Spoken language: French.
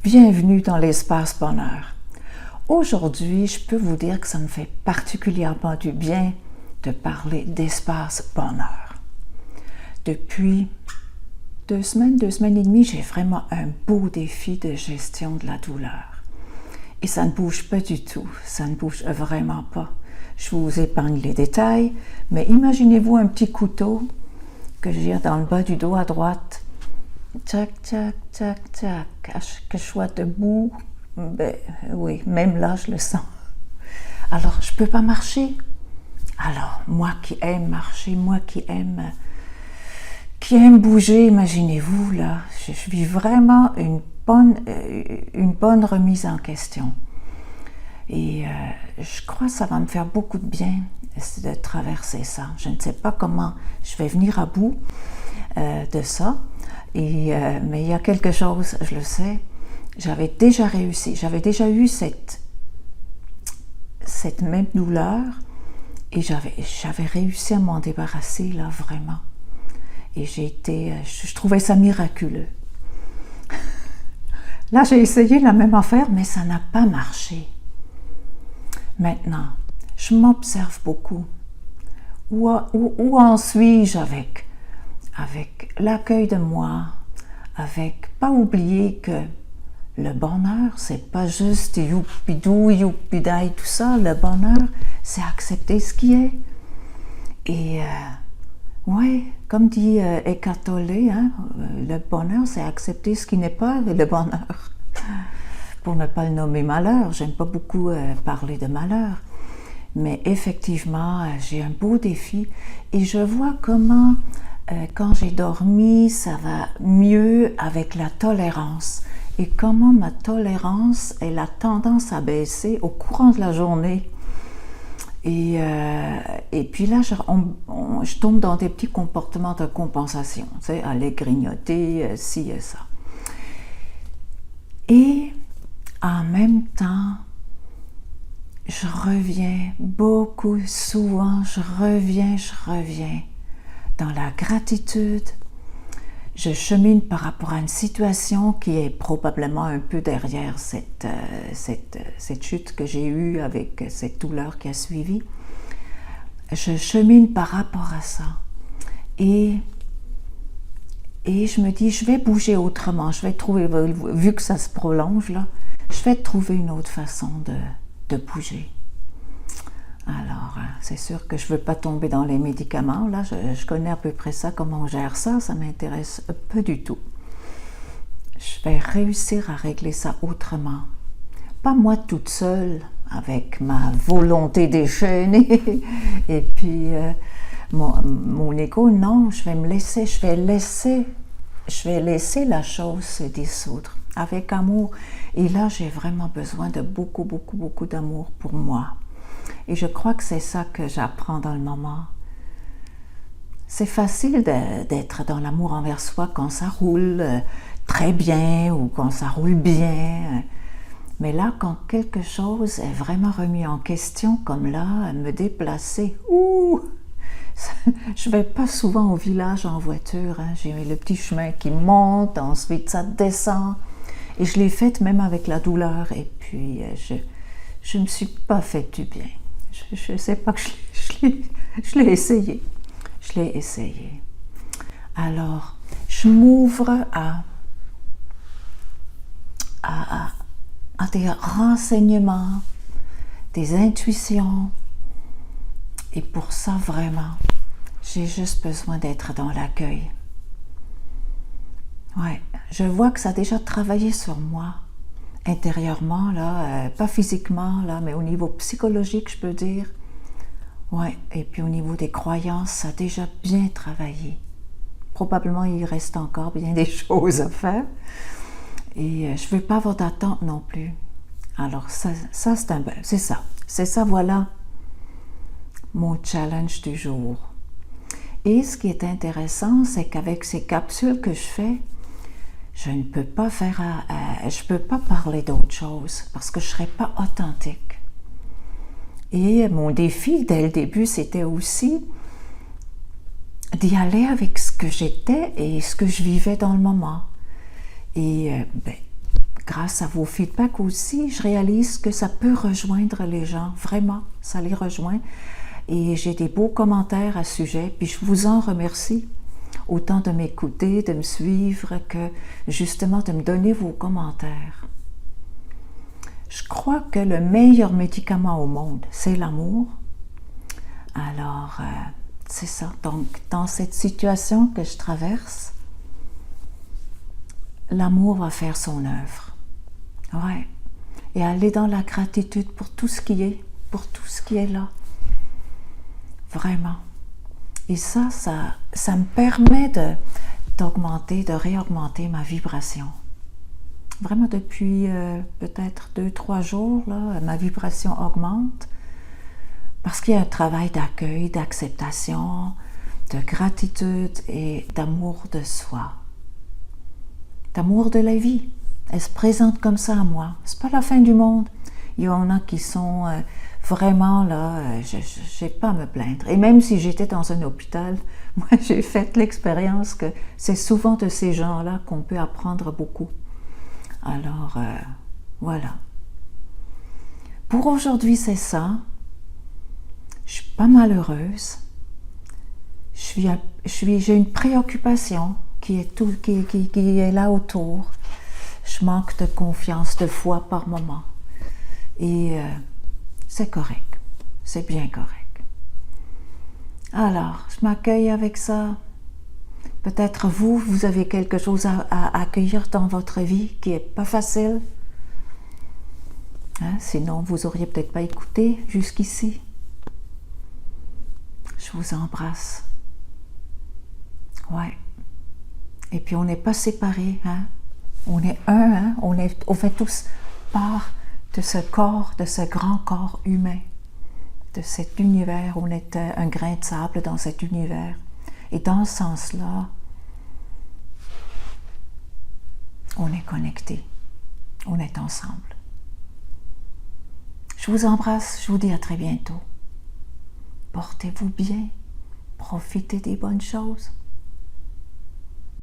Bienvenue dans l'espace bonheur. Aujourd'hui, je peux vous dire que ça me fait particulièrement du bien de parler d'espace bonheur. Depuis 2 semaines et demie, j'ai vraiment un beau défi de gestion de la douleur. Et ça ne bouge pas du tout, ça ne bouge vraiment pas. Je vous épargne les détails, mais imaginez-vous un petit couteau que j'ai dans le bas du dos à droite. Tchac, tchac, tchac, tchac. Que je sois debout, oui, même là, je le sens. Alors, je ne peux pas marcher. Alors, moi qui aime marcher, moi qui aime bouger, imaginez-vous, là, je vis vraiment une bonne remise en question. Et je crois que ça va me faire beaucoup de bien de traverser ça. Je ne sais pas comment je vais venir à bout de ça. Mais il y a quelque chose, je le sais, j'avais déjà réussi, j'avais déjà eu cette même douleur et j'avais réussi à m'en débarrasser, là, vraiment. Et je trouvais ça miraculeux. Là, j'ai essayé la même affaire, mais ça n'a pas marché. Maintenant, je m'observe beaucoup. Où en suis-je avec l'accueil de moi, avec pas oublier que le bonheur, c'est pas juste youpidou, youpidaï, tout ça. Le bonheur, c'est accepter ce qui est. Et comme dit Eckhart Tolle, le bonheur, c'est accepter ce qui n'est pas le bonheur. Pour ne pas le nommer malheur, j'aime pas beaucoup parler de malheur. Mais effectivement, j'ai un beau défi et je vois comment quand j'ai dormi, ça va mieux avec la tolérance. Et comment ma tolérance, elle a tendance à baisser au courant de la journée. Et puis là, je tombe dans des petits comportements de compensation. Tu sais, aller grignoter, ci et ça. Et en même temps, je reviens beaucoup, souvent, je reviens dans la gratitude. Je chemine par rapport à une situation qui est probablement un peu derrière cette chute que j'ai eue avec cette douleur qui a suivi. Je chemine par rapport à ça. Et je me dis, je vais bouger autrement. Je vais trouver, vu que ça se prolonge là, je vais trouver une autre façon de bouger. Alors, c'est sûr que je ne veux pas tomber dans les médicaments. Là, je connais à peu près ça, comment on gère ça. Ça ne m'intéresse pas du tout. Je vais réussir à régler ça autrement. Pas moi toute seule, avec ma volonté déchaînée. Et puis, mon ego, non, je vais laisser la chose se dissoudre avec amour. Et là, j'ai vraiment besoin de beaucoup d'amour pour moi. Et je crois que c'est ça que j'apprends dans le moment. C'est facile d'être dans l'amour envers soi quand ça roule très bien ou quand ça roule bien. Mais là, quand quelque chose est vraiment remis en question, comme là, me déplacer, je vais pas souvent au village en voiture. J'ai le petit chemin qui monte, ensuite ça descend. Et je l'ai fait même avec la douleur. Et puis, je ne me suis pas fait du bien. Je ne sais pas que je l'ai essayé. Je l'ai essayé. Alors, je m'ouvre à des renseignements, des intuitions. Et pour ça, vraiment, j'ai juste besoin d'être dans l'accueil. Ouais, je vois que ça a déjà travaillé sur moi. Intérieurement, là, pas physiquement, là, mais au niveau psychologique, je peux dire. Ouais, et puis au niveau des croyances, ça a déjà bien travaillé. Probablement, il reste encore bien des choses à faire. Et je ne veux pas avoir d'attente non plus. Alors, ça c'est ça. C'est ça, voilà, mon challenge du jour. Et ce qui est intéressant, c'est qu'avec ces capsules que je fais, je ne peux pas parler d'autre chose parce que je ne serais pas authentique. Et mon défi dès le début, c'était aussi d'y aller avec ce que j'étais et ce que je vivais dans le moment. Et grâce à vos feedbacks aussi, je réalise que ça peut rejoindre les gens. Vraiment, ça les rejoint. Et j'ai des beaux commentaires à ce sujet, puis je vous en remercie. Autant de m'écouter, de me suivre, que justement de me donner vos commentaires. Je crois que le meilleur médicament au monde, c'est l'amour. Alors, c'est ça. Donc, dans cette situation que je traverse, l'amour va faire son œuvre. Ouais. Et aller dans la gratitude pour tout ce qui est, pour tout ce qui est là. Vraiment. Et ça me permet d'augmenter, de réaugmenter ma vibration. Vraiment, depuis peut-être 2-3 jours, là, ma vibration augmente parce qu'il y a un travail d'accueil, d'acceptation, de gratitude et d'amour de soi. D'amour de la vie. Elle se présente comme ça à moi. C'est pas la fin du monde. Il y en a qui sont vraiment là, j'ai pas à me plaindre. Et même si j'étais dans un hôpital, moi j'ai fait l'expérience que c'est souvent de ces gens-là qu'on peut apprendre beaucoup. Alors, voilà. Pour aujourd'hui, c'est ça. Je suis pas malheureuse. J'ai une préoccupation qui est là autour. Je manque de confiance, de foi par moment. Et c'est correct. C'est bien correct. Alors, je m'accueille avec ça. Peut-être vous avez quelque chose à accueillir dans votre vie qui n'est pas facile. Hein? Sinon, vous n'auriez peut-être pas écouté jusqu'ici. Je vous embrasse. Ouais. Et puis, on n'est pas séparés. Hein? On est un. Hein? On fait tous part de ce corps, de ce grand corps humain, de cet univers. On est un grain de sable dans cet univers. Et dans ce sens-là, on est connectés. On est ensemble. Je vous embrasse. Je vous dis à très bientôt. Portez-vous bien. Profitez des bonnes choses.